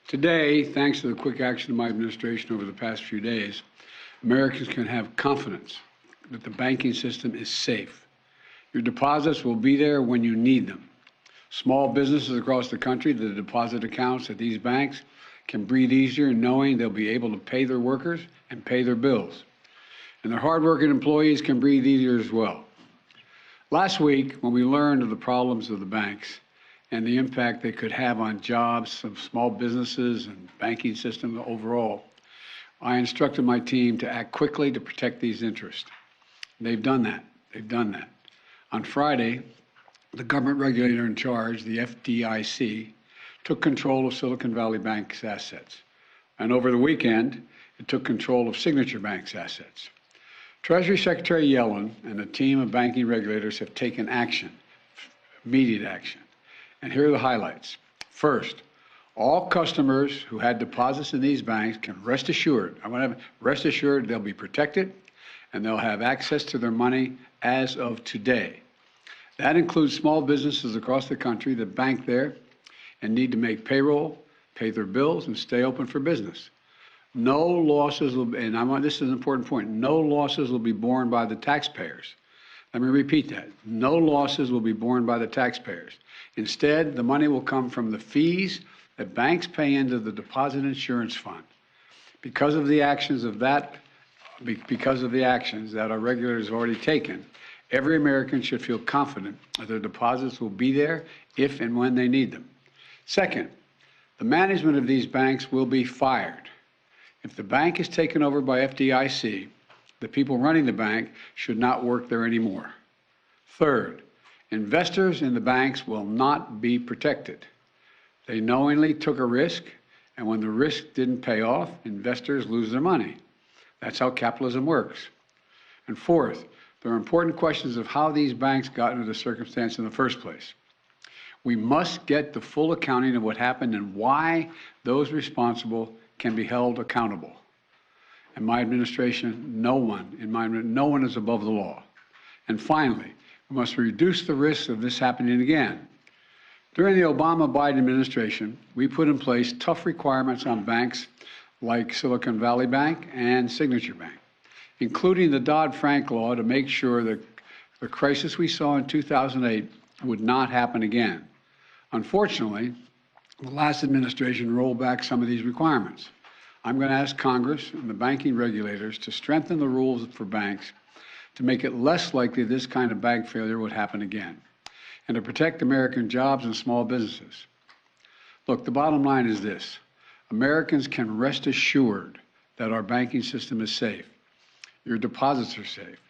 Today, thanks to the quick action of my administration over the past few days, Americans can have confidence that the banking system is safe. Your deposits will be there when you need them. Small businesses across the country, the deposit accounts at these banks can breathe easier knowing they'll be able to pay their workers and pay their bills. And their hardworking employees can breathe easier as well. Last week, when we learned of the problems of the banks and the impact they could have on jobs of small businesses and banking system overall, I instructed my team to act quickly to protect these interests. They've done that. On Friday, the government regulator in charge, the FDIC, took control of Silicon Valley Bank's assets. And over the weekend, it took control of Signature Bank's assets. Treasury Secretary Yellen and a team of banking regulators have taken action, immediate action. And here are the highlights. First, all customers who had deposits in these banks can rest assured, they'll be protected and they'll have access to their money as of today. That includes small businesses across the country that bank there and need to make payroll, pay their bills, and stay open for business. No losses will be, and this is an important point, no losses will be borne by the taxpayers. Let me repeat that. No losses will be borne by the taxpayers. Instead, the money will come from the fees that banks pay into the Deposit Insurance Fund. Because of the actions that our regulators have already taken, every American should feel confident that their deposits will be there if and when they need them. Second, the management of these banks will be fired. If the bank is taken over by FDIC, the people running the bank should not work there anymore. Third, investors in the banks will not be protected. They knowingly took a risk, and when the risk didn't pay off, investors lose their money. That's how capitalism works. And fourth, there are important questions of how these banks got into the circumstance in the first place. We must get the full accounting of what happened and why those responsible can be held accountable. In my administration, no one is above the law. And finally, we must reduce the risk of this happening again. During the Obama-Biden administration, we put in place tough requirements on banks like Silicon Valley Bank and Signature Bank, including the Dodd-Frank law to make sure that the crisis we saw in 2008 would not happen again. Unfortunately, the last administration rolled back some of these requirements. I'm going to ask Congress and the banking regulators to strengthen the rules for banks to make it less likely this kind of bank failure would happen again, and to protect American jobs and small businesses. Look, the bottom line is this. Americans can rest assured that our banking system is safe. Your deposits are safe.